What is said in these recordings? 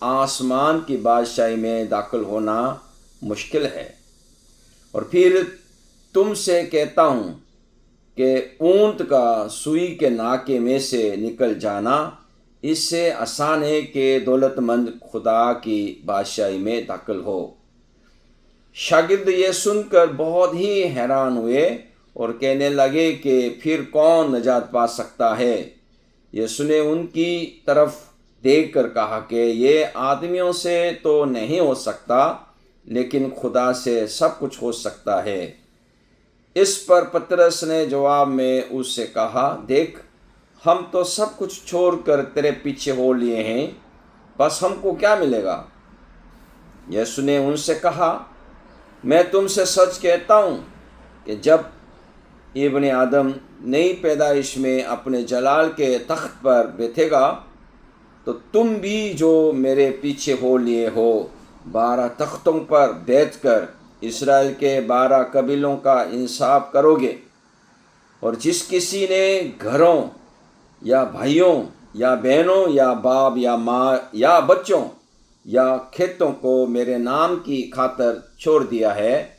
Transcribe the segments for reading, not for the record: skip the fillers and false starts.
آسمان کی بادشاہی میں داخل ہونا مشکل ہے۔ اور پھر تم سے کہتا ہوں کہ اونٹ کا سوئی کے ناکے میں سے نکل جانا اس سے آسان ہے کہ دولت مند خدا کی بادشاہی میں داخل ہو۔ شاگرد یہ سن کر بہت ہی حیران ہوئے اور کہنے لگے کہ پھر کون نجات پا سکتا ہے؟ یسوع نے ان کی طرف دیکھ کر کہا کہ یہ آدمیوں سے تو نہیں ہو سکتا، لیکن خدا سے سب کچھ ہو سکتا ہے۔ اس پر پطرس نے جواب میں اس سے کہا، دیکھ، ہم تو سب کچھ چھوڑ کر تیرے پیچھے ہو لیے ہیں، بس ہم کو کیا ملے گا؟ یسوع نے ان سے کہا، میں تم سے سچ کہتا ہوں کہ جب ابن آدم نئی پیدائش میں اپنے جلال کے تخت پر بیٹھے گا تو تم بھی جو میرے پیچھے ہو لیے ہو 12 تختوں پر بیٹھ کر اسرائیل کے 12 قبیلوں کا انصاف کرو گے۔ اور جس کسی نے گھروں یا بھائیوں یا بہنوں یا باپ یا ماں یا بچوں یا کھیتوں کو میرے نام کی خاطر چھوڑ دیا ہے،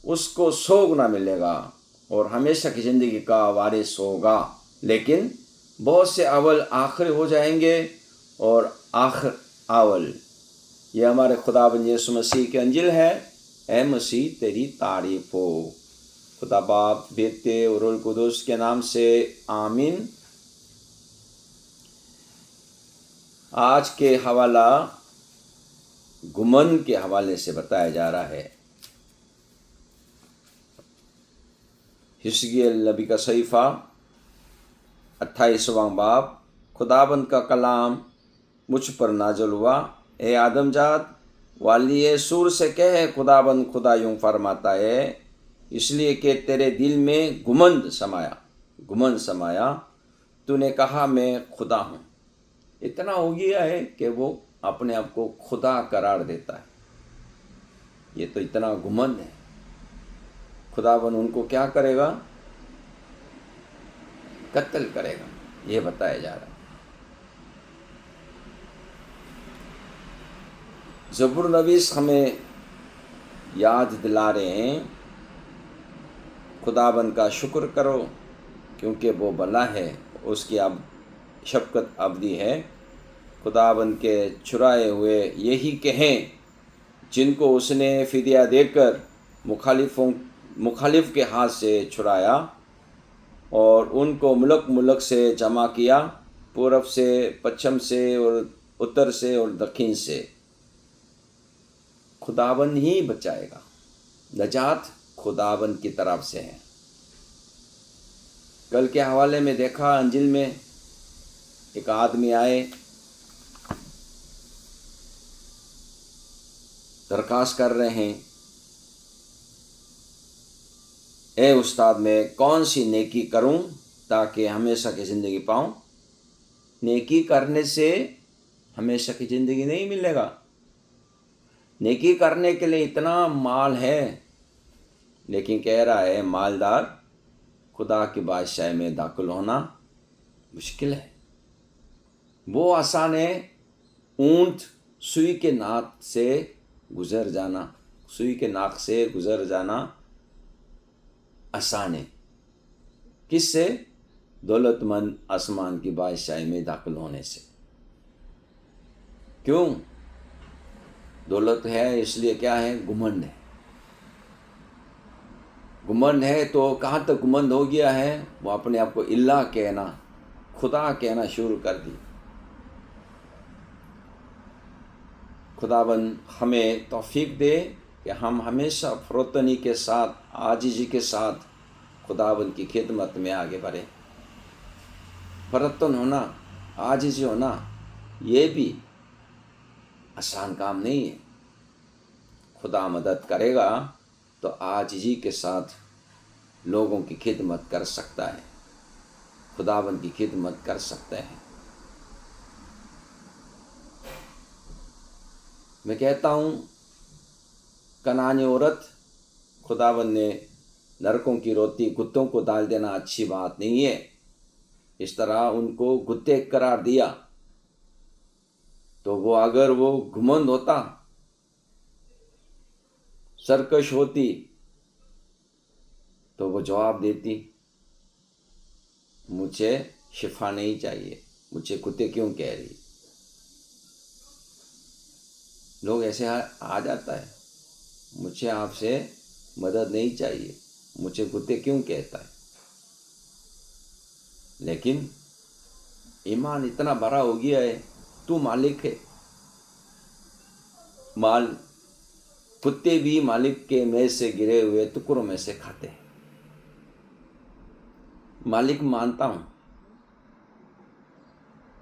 اس کو 100 گنا ملے گا اور ہمیشہ کی زندگی کا وارث ہوگا۔ لیکن بہت سے اول آخر ہو جائیں گے اور آخر اول۔ یہ ہمارے خداوند یسوع مسیح کی انجیل ہے۔ اے مسیح تیری تعریف ہو۔ خدا باپ، بیٹے اور روح القدس کے نام سے آمین۔ آج کے حوالہ گھمنڈ کے حوالے سے بتایا جا رہا ہے۔ حزقیل نبی کا صحیفہ 28واں باب۔ خداوند کا کلام مجھ پر نازل ہوا، اے آدم جات، والی سور سے کہے، خداوند خدا یوں فرماتا ہے، اس لیے کہ تیرے دل میں گھمنڈ سمایا، تو نے کہا میں خدا ہوں۔ اتنا ہو گیا ہے کہ وہ اپنے آپ کو خدا قرار دیتا ہے۔ یہ تو اتنا گھمنڈ ہے۔ خداوند ان کو کیا کرے گا؟ قتل کرے گا، یہ بتایا جا رہا ہے۔ زبور نویس ہمیں یاد دلا رہے ہیں، خداوند کا شکر کرو کیونکہ وہ بھلا ہے، اس کی شفقت ابدی ہے۔ خداوند کے چھڑائے ہوئے یہی کہیں جن کو اس نے فدیہ دے کر مخالف کے ہاتھ سے چھڑایا اور ان کو ملک سے جمع کیا، پورب سے، پچھم سے اور اتر سے اور دکھن سے۔ خداوند ہی بچائے گا، نجات خداوند کی طرف سے ہے۔ کل کے حوالے میں دیکھا، انجیل میں ایک آدمی آئے، درخواست کر رہے ہیں، اے استاد میں کون سی نیکی کروں تاکہ ہمیشہ کی زندگی پاؤں؟ نیکی کرنے سے ہمیشہ کی زندگی نہیں ملے گا۔ نیکی کرنے کے لیے اتنا مال ہے، لیکن کہہ رہا ہے مالدار خدا کی بادشاہی میں داخل ہونا مشکل ہے۔ وہ آسان ہے اونٹ سوئی کے ناک سے گزر جانا آسان ہے۔ کس سے؟ دولت مند آسمان کی بادشاہی میں داخل ہونے سے۔ کیوں؟ دولت ہے اس لیے کیا ہے؟ گھمنڈ ہے۔ گھمنڈ ہے تو کہاں تک گھمنڈ ہو گیا ہے؟ وہ اپنے آپ کو الہ کہنا، خدا کہنا شروع کر دی۔ خداوند ہمیں توفیق دے کہ ہم ہمیشہ فروتنی کے ساتھ، عاجزی کے ساتھ خداوند کی خدمت میں آگے بڑھیں۔ فروتن ہونا، عاجزی ہونا، یہ بھی آسان کام نہیں ہے۔ خدا مدد کرے گا تو عاجزی کے ساتھ لوگوں کی خدمت کر سکتا ہے، خداوند کی خدمت کر سکتے ہیں۔ میں کہتا ہوں، کنعانی عورت، خداوند نے لڑکوں کی روٹی کتوں کو ڈال دینا اچھی بات نہیں ہے، اس طرح ان کو کتے قرار دیا تو وہ اگر وہ گھمنڈ ہوتا، سرکش ہوتی، تو وہ جواب دیتی مجھے شفا نہیں چاہیے، مجھے کتے کیوں کہہ رہی؟ لوگ ایسے آ جاتا ہے، مجھے آپ سے مدد نہیں چاہیے، مجھے کتے کیوں کہتا ہے؟ لیکن ایمان اتنا بڑا ہو گیا ہے، تو مالک ہے، کتے بھی مالک کے میز سے گرے ہوئے ٹکڑوں میں سے کھاتے ہیں۔ مالک مانتا ہوں،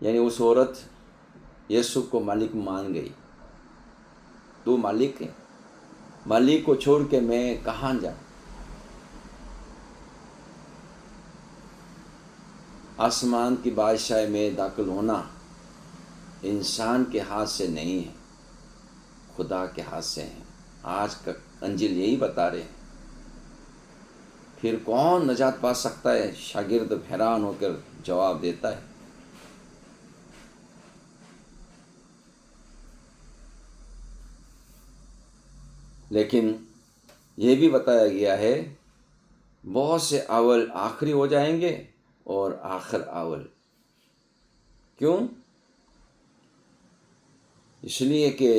یعنی اس عورت یسوع کو مالک مان گئی۔ تو مالک ہے، مالک کو چھوڑ کے میں کہاں جاؤں؟ آسمان کی بادشاہی میں داخل ہونا انسان کے ہاتھ سے نہیں ہے، خدا کے ہاتھ سے ہے۔ آج کا انجیل یہی بتا رہے ہیں۔ پھر کون نجات پا سکتا ہے؟ شاگرد حیران ہو کر جواب دیتا ہے۔ لیکن یہ بھی بتایا گیا ہے بہت سے اول آخری ہو جائیں گے اور آخر اول۔ کیوں؟ اس لیے کہ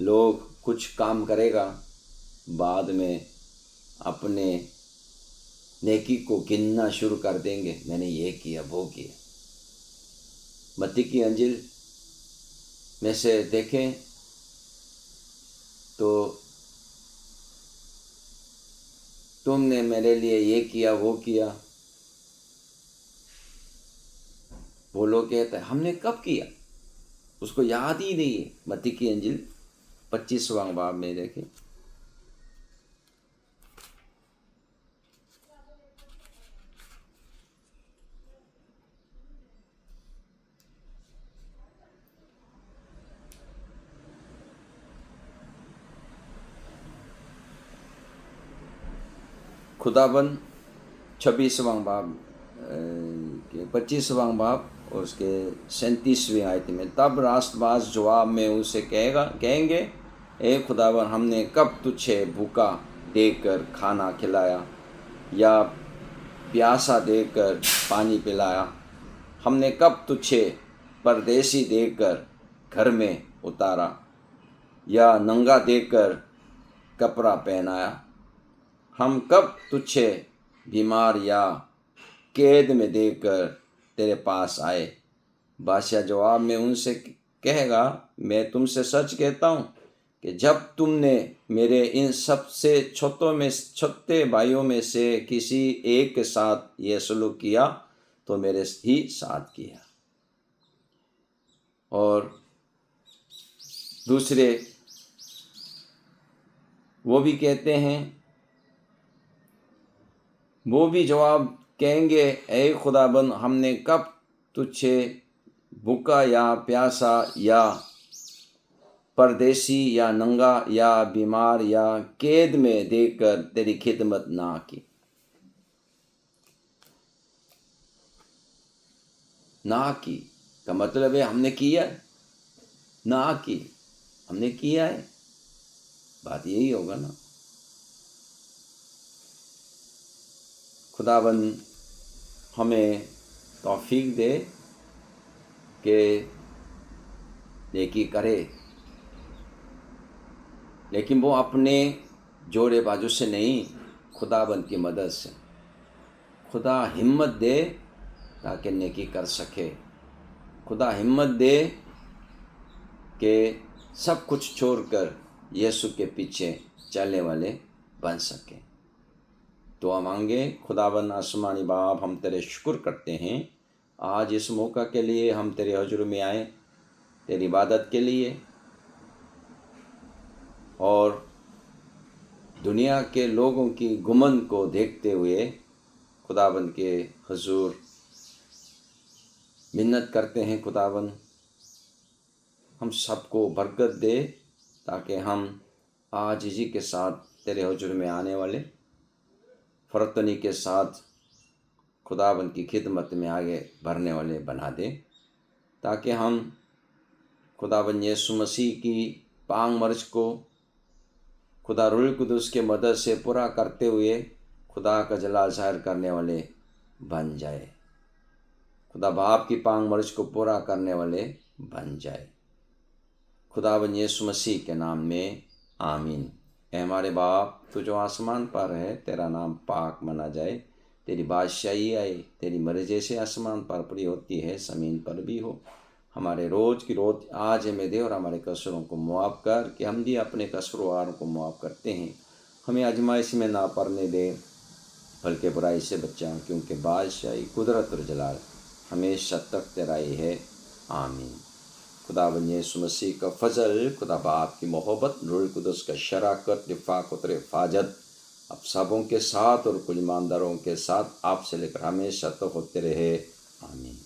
لوگ کچھ کام کرے گا، بعد میں اپنے نیکی کو گننا شروع کر دیں گے، میں نے یہ کیا وہ کیا۔ متی کی انجیل میں سے دیکھیں تو تم نے میرے لیے یہ کیا وہ کیا، وہ لوگ کہتے ہیں ہم نے کب کیا؟ اس کو یاد ہی نہیں ہے۔ متی کی انجیل 25واں باب میں دیکھیں۔ خداوند 26واں باب 25واں باب اور اس کے 37ویں آیت میں، تب راست باز جواب میں اسے کہیں گے، اے خداوند ہم نے کب تجھے بھوکا دے کر کھانا کھلایا یا پیاسا دے کر پانی پلایا؟ ہم نے کب تجھے پردیسی دے کر گھر میں اتارا یا ننگا دے کر کپڑا پہنایا؟ ہم کب تجھے بیمار یا قید میں دے کر تیرے پاس آئے؟ بادشاہ جواب میں ان سے کہے گا، میں تم سے سچ کہتا ہوں کہ جب تم نے میرے ان سب سے چھوٹے بھائیوں میں سے کسی ایک کے ساتھ یہ سلوک کیا تو میرے ہی ساتھ کیا۔ اور دوسرے وہ بھی کہتے ہیں، وہ بھی جواب کہیں گے، اے خداوند ہم نے کب تجھے بھوکا یا پیاسا یا پردیسی یا ننگا یا بیمار یا قید میں دے کر تیری خدمت نہ کی؟ نہ کی کا مطلب ہے ہم نے کیا ہے، نہ کی ہم نے کیا ہے، بات یہی ہوگا نا۔ خداوند ہمیں توفیق دے کہ نیکی کرے، لیکن وہ اپنے جوڑے بازو سے نہیں، خداوند کی مدد سے۔ خدا ہمت دے تاکہ نیکی کر سکے، خدا ہمت دے کہ سب کچھ چھوڑ کر یسوع کے پیچھے چلنے والے بن سکیں۔ دعا مانگے۔ خداوند آسمانی باپ، ہم تیرے شکر کرتے ہیں آج اس موقع کے لیے ہم تیرے حضور میں آئے، تیری عبادت کے لیے، اور دنیا کے لوگوں کی گمن کو دیکھتے ہوئے خداوند کے حضور منت کرتے ہیں۔ خداوند ہم سب کو برکت دے تاکہ ہم عاجزی کے ساتھ تیرے حضور میں آنے والے، فرتنی کے ساتھ خداوند کی خدمت میں آگے بڑھنے والے بنا دے، تاکہ ہم خداوند یسوع مسیح کی پاک مرض کو خدا روح القدس کے مدد سے پورا کرتے ہوئے خدا کا جلال ظاہر کرنے والے بن جائے، خدا باپ کی پاک مرض کو پورا کرنے والے بن جائے۔ خداوند یسوع مسیح کے نام میں آمین۔ اے ہمارے باپ، تو جو آسمان پر ہے، تیرا نام پاک مانا جائے، تیری بادشاہی آئے، تیری مرضی جیسے آسمان پر پوری ہوتی ہے زمین پر بھی ہو۔ ہمارے روز کی روٹی آج ہمیں دے، اور ہمارے قصوروں کو معاف کر کہ ہم بھی اپنے قصورواروں کو معاف کرتے ہیں۔ ہمیں آزمائش میں نہ پڑنے دے، بلکہ برائی سے بچا، کیونکہ بادشاہی، قدرت اور جلال ہمیشہ تک تیرا ہی ہے، آمین۔ خداوند یسوع مسیح کا فضل، خدا باپ کی محبت، روح القدس کا شراکت، رفاقت اور حفاظت اب سبوں کے ساتھ اور کل ایمانداروں کے ساتھ آپ سے لے کر ہمیشہ تک ہوتے رہے، آمین۔